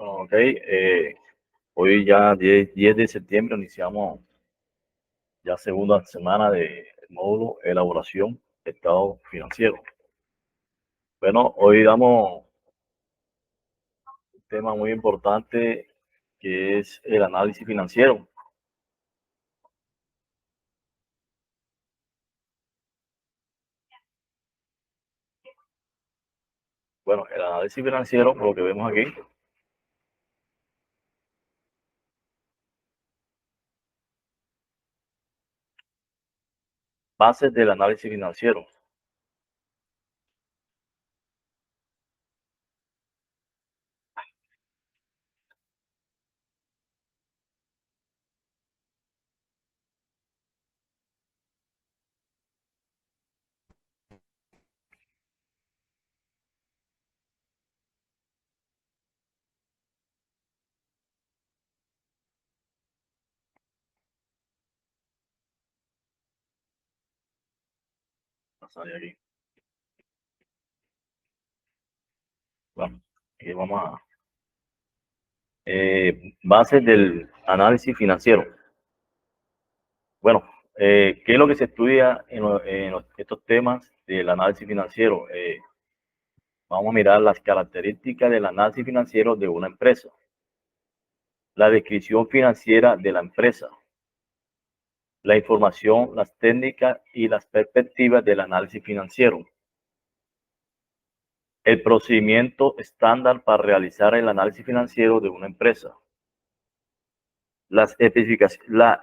Ok, hoy ya 10 de septiembre iniciamos ya segunda semana del módulo elaboración de estado financiero. Bueno, hoy damos un tema muy importante que es el análisis financiero. Bueno, el análisis financiero, por lo que vemos aquí, bases del análisis financiero. Aquí. Bueno, aquí vamos a bases del análisis financiero. Bueno, ¿qué es lo que se estudia en estos temas del análisis financiero? Vamos a mirar las características del análisis financiero de una empresa, la descripción financiera de la empresa, la información, las técnicas y las perspectivas del análisis financiero, el procedimiento estándar para realizar el análisis financiero de una empresa, la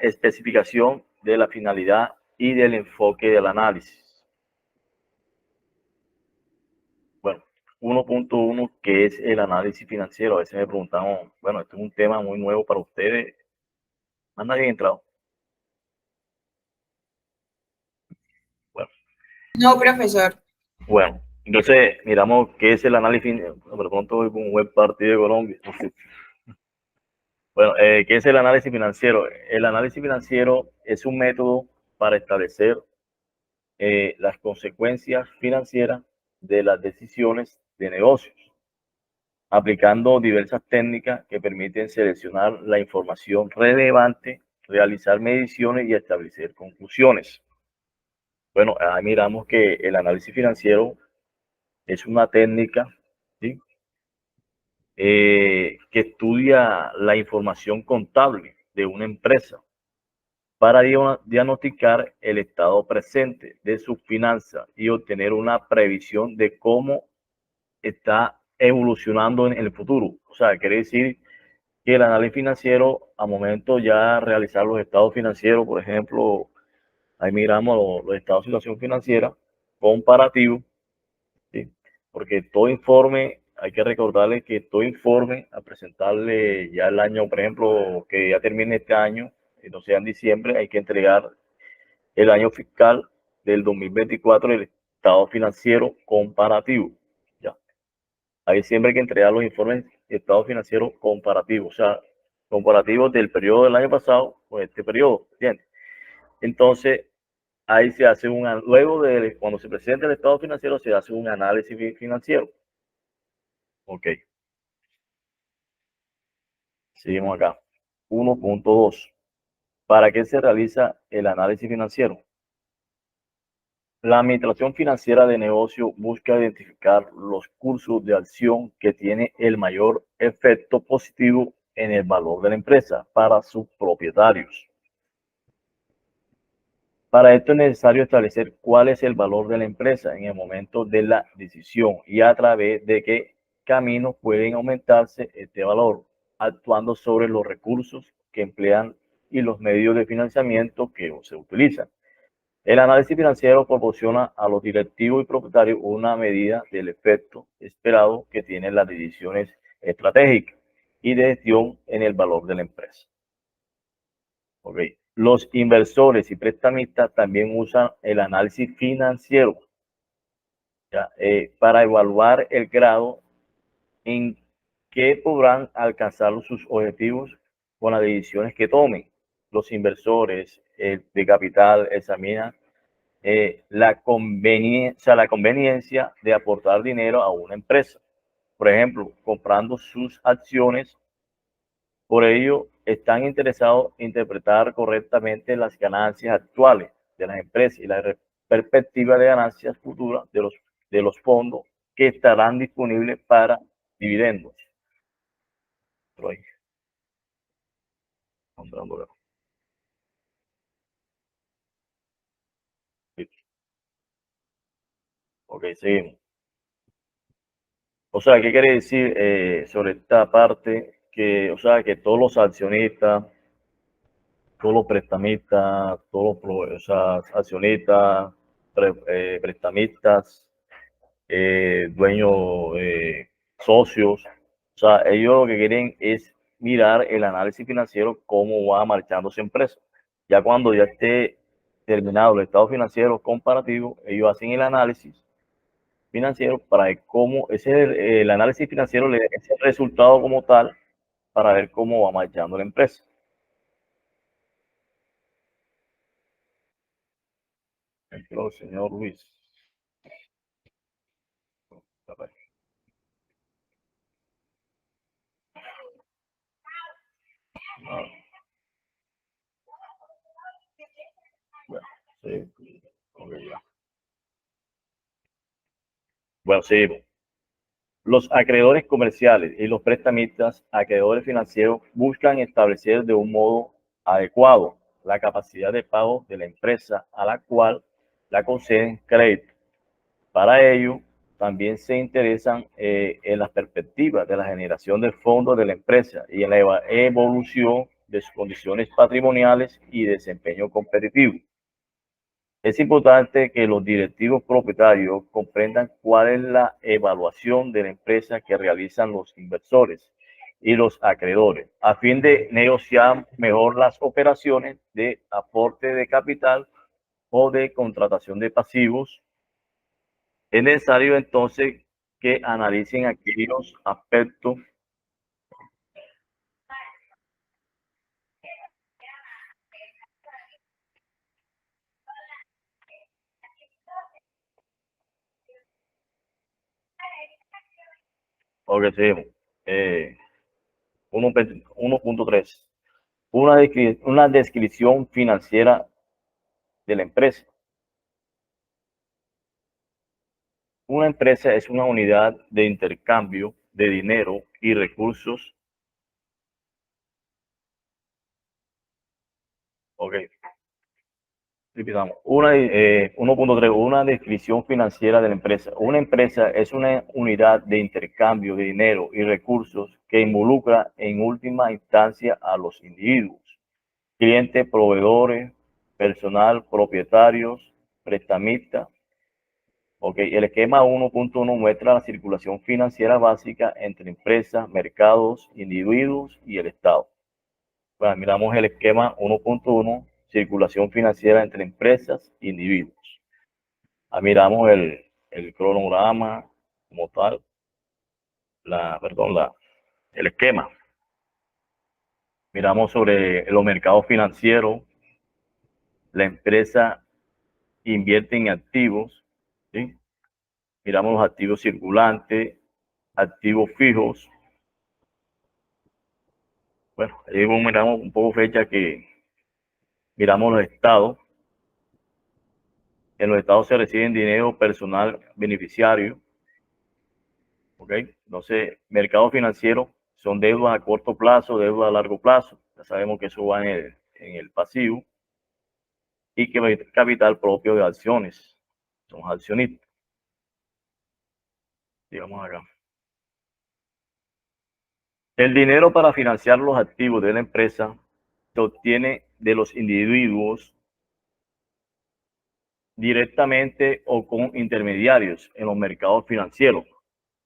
especificación de la finalidad y del enfoque del análisis. Bueno, 1.1, ¿qué es el análisis financiero? A veces me preguntamos, bueno, esto es un tema muy nuevo para ustedes. ¿Más nadie ha entrado? Bueno. No, profesor. Bueno, entonces miramos qué es el análisis financiero. De pronto voy con un buen partido de Colombia. Bueno, ¿qué es el análisis financiero? El análisis financiero es un método para establecer las consecuencias financieras de las decisiones de negocios, aplicando diversas técnicas que permiten seleccionar la información relevante, realizar mediciones y establecer conclusiones. Bueno, ahí miramos que el análisis financiero es una técnica, ¿sí?, que estudia la información contable de una empresa para diagnosticar el estado presente de sus finanzas y obtener una previsión de cómo está evolucionando en el futuro. O sea, quiere decir que el análisis financiero, a momento ya realizar los estados financieros, por ejemplo, ahí miramos los estados de situación financiera comparativos, ¿sí?, porque todo informe, hay que recordarle que todo informe a presentarle ya el año, por ejemplo, que ya termine este año, entonces en diciembre hay que entregar el año fiscal del 2024, el estado financiero comparativo. Ya. Ahí siempre hay que entregar los informes de estado financiero comparativo, o sea, comparativos del periodo del año pasado con este periodo, ¿entiendes? Entonces, ahí se hace luego de cuando se presenta el estado financiero, se hace un análisis financiero. Ok, seguimos acá. 1.2. ¿Para qué se realiza el análisis financiero? La administración financiera de negocio busca identificar los cursos de acción que tienen el mayor efecto positivo en el valor de la empresa para sus propietarios. Para esto es necesario establecer cuál es el valor de la empresa en el momento de la decisión y a través de qué caminos pueden aumentarse este valor, actuando sobre los recursos que emplean y los medios de financiamiento que se utilizan. El análisis financiero proporciona a los directivos y propietarios una medida del efecto esperado que tienen las decisiones estratégicas y de gestión en el valor de la empresa. Okay. Los inversores y prestamistas también usan el análisis financiero, ¿ya?, para evaluar el grado en que podrán alcanzar sus objetivos con las decisiones que tomen. Los inversores de capital examinan la conveniencia de aportar dinero a una empresa. por ejemplo, comprando sus acciones. Por ello, están interesados en interpretar correctamente las ganancias actuales de las empresas y la perspectiva de ganancias futuras de los fondos que estarán disponibles para dividendos. Ok, seguimos. O sea, ¿qué quiere decir sobre esta parte? Que, o sea, que todos los accionistas, todos los prestamistas, todos los o sea, accionistas, prestamistas, dueños, socios, o sea, ellos lo que quieren es mirar el análisis financiero, cómo va marchando su empresa. Ya cuando ya esté terminado el estado financiero comparativo, ellos hacen el análisis financiero para ver cómo ese el análisis financiero le da ese resultado como tal para ver cómo va marchando la empresa. Ejemplo, señor Luis. Bueno, sí. Okay, ya. Bueno, seguimos. Los acreedores comerciales y los prestamistas, acreedores financieros, buscan establecer de un modo adecuado la capacidad de pago de la empresa a la cual la conceden crédito. Para ello, también se interesan en las perspectivas de la generación de fondos de la empresa y en la evolución de sus condiciones patrimoniales y desempeño competitivo. Es importante que los directivos propietarios comprendan cuál es la evaluación de la empresa que realizan los inversores y los acreedores, a fin de negociar mejor las operaciones de aporte de capital o de contratación de pasivos. Es necesario entonces que analicen aquellos aspectos. Ok, seguimos. 1.3. Una descripción financiera de la empresa. Una empresa es una unidad de intercambio de dinero y recursos. Ok, repitamos. 1.3, una descripción financiera de la empresa. Una empresa es una unidad de intercambio de dinero y recursos que involucra en última instancia a los individuos, clientes, proveedores, personal, propietarios, prestamistas. Ok, el esquema 1.1 muestra la circulación financiera básica entre empresas, mercados, individuos y el Estado. Bueno, miramos el esquema 1.1, circulación financiera entre empresas e individuos. Miramos el cronograma como tal, el esquema. Miramos sobre los mercados financieros, la empresa invierte en activos, ¿sí? Miramos los activos circulantes, activos fijos. Bueno, ahí miramos un poco fecha que miramos los estados. En los estados se reciben dinero personal beneficiario. ¿Ok? Entonces, mercado financiero son deudas a corto plazo, deudas a largo plazo. Ya sabemos que eso va en el pasivo. Y que el capital propio de acciones. Son accionistas. Digamos acá. El dinero para financiar los activos de la empresa se obtiene de los individuos directamente o con intermediarios en los mercados financieros.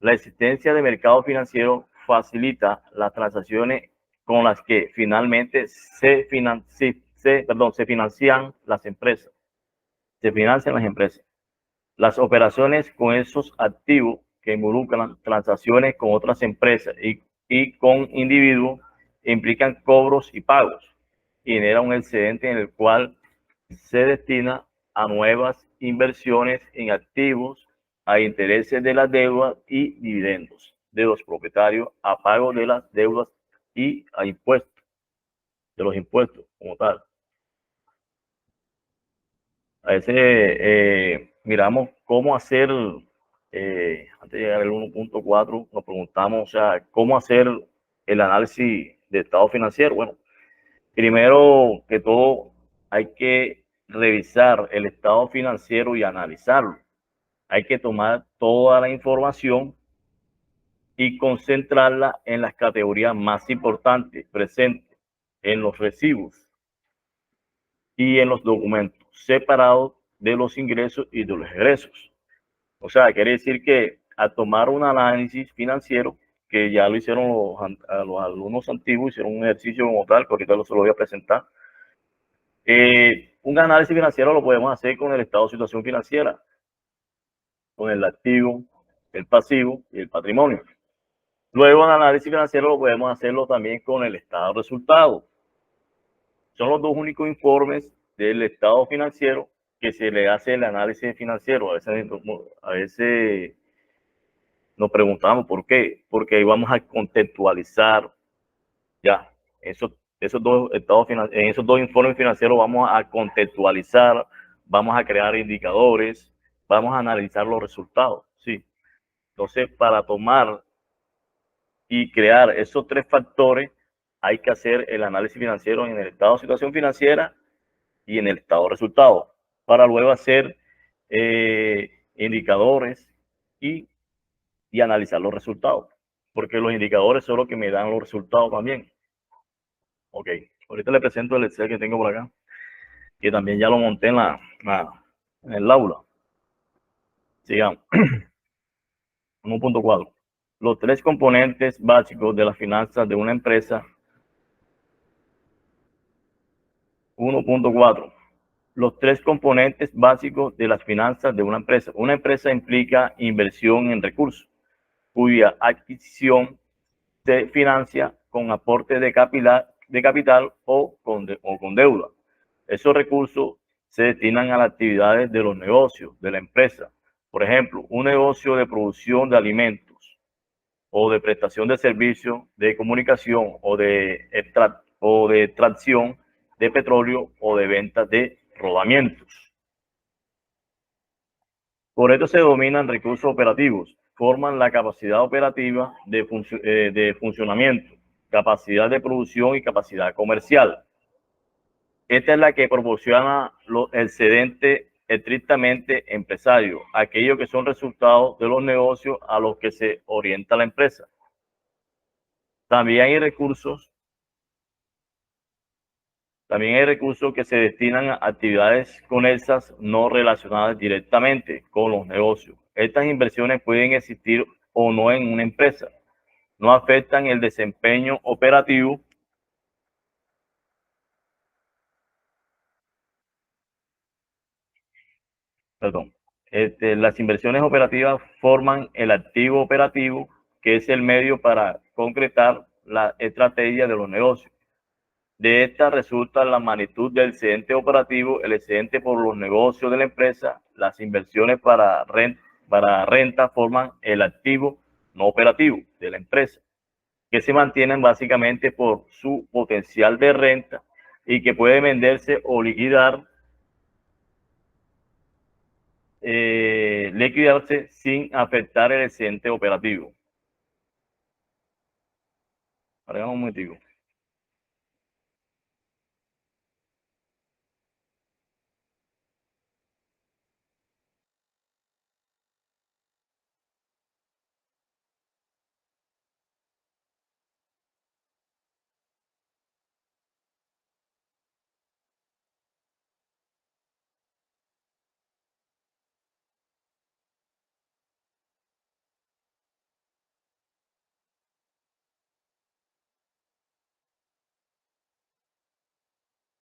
La existencia de mercados financieros facilita las transacciones con las que finalmente se financian las empresas. Se financian las empresas. Las operaciones con esos activos que involucran transacciones con otras empresas y con individuos implican cobros y pagos y genera un excedente en el cual se destina a nuevas inversiones en activos, a intereses de la deuda y dividendos. de los propietarios a pago de las deudas y a impuestos, de los impuestos como tal. A veces miramos cómo hacer, antes de llegar al 1.4, nos preguntamos, o sea, cómo hacer el análisis de estado financiero. Bueno, primero que todo, hay que revisar el estado financiero y analizarlo. Hay que tomar toda la información y concentrarla en las categorías más importantes presentes en los recibos y en los documentos separados de los ingresos y de los egresos. O sea, quiere decir que al tomar un análisis financiero, que ya lo hicieron los alumnos antiguos, hicieron un ejercicio como tal, que ahorita se lo voy a presentar. Un análisis financiero lo podemos hacer con el estado de situación financiera, con el activo, el pasivo y el patrimonio. Luego, el análisis financiero lo podemos hacerlo también con el estado de resultados. Son los dos únicos informes del estado financiero que se le hace el análisis financiero. A veces nos preguntamos por qué, porque ahí vamos a contextualizar ya esos dos estados en esos dos informes financieros vamos a contextualizar, vamos a crear indicadores, vamos a analizar los resultados, sí. Entonces, para tomar y crear esos tres factores, hay que hacer el análisis financiero en el estado de situación financiera y en el estado de resultados, para luego hacer indicadores y analizar los resultados, porque los indicadores son los que me dan los resultados también. Ok, ahorita le presento el Excel que tengo por acá, que también ya lo monté en el aula. Sigamos. 1.4. Los tres componentes básicos de las finanzas de una empresa. 1.4. Los tres componentes básicos de las finanzas de una empresa. Una empresa implica inversión en recursos, cuya adquisición se financia con aporte de capital o con deuda. Esos recursos se destinan a las actividades de los negocios de la empresa. Por ejemplo, un negocio de producción de alimentos o de prestación de servicios, de comunicación o de extracción de petróleo o de venta de rodamientos. Por esto se dominan recursos operativos, forman la capacidad operativa de funcionamiento, capacidad de producción y capacidad comercial. Esta es la que proporciona el excedente estrictamente empresario, aquellos que son resultados de los negocios a los que se orienta la empresa. También hay recursos que se destinan a actividades conexas no relacionadas directamente con los negocios. Estas inversiones pueden existir o no en una empresa. No afectan el desempeño operativo las inversiones operativas forman el activo operativo, que es el medio para concretar la estrategia de los negocios. De esta resulta la magnitud del excedente operativo, el excedente por los negocios de la empresa. Las inversiones para renta forman el activo no operativo de la empresa, que se mantienen básicamente por su potencial de renta y que puede venderse o liquidarse sin afectar el excedente operativo. Ahora un momentico.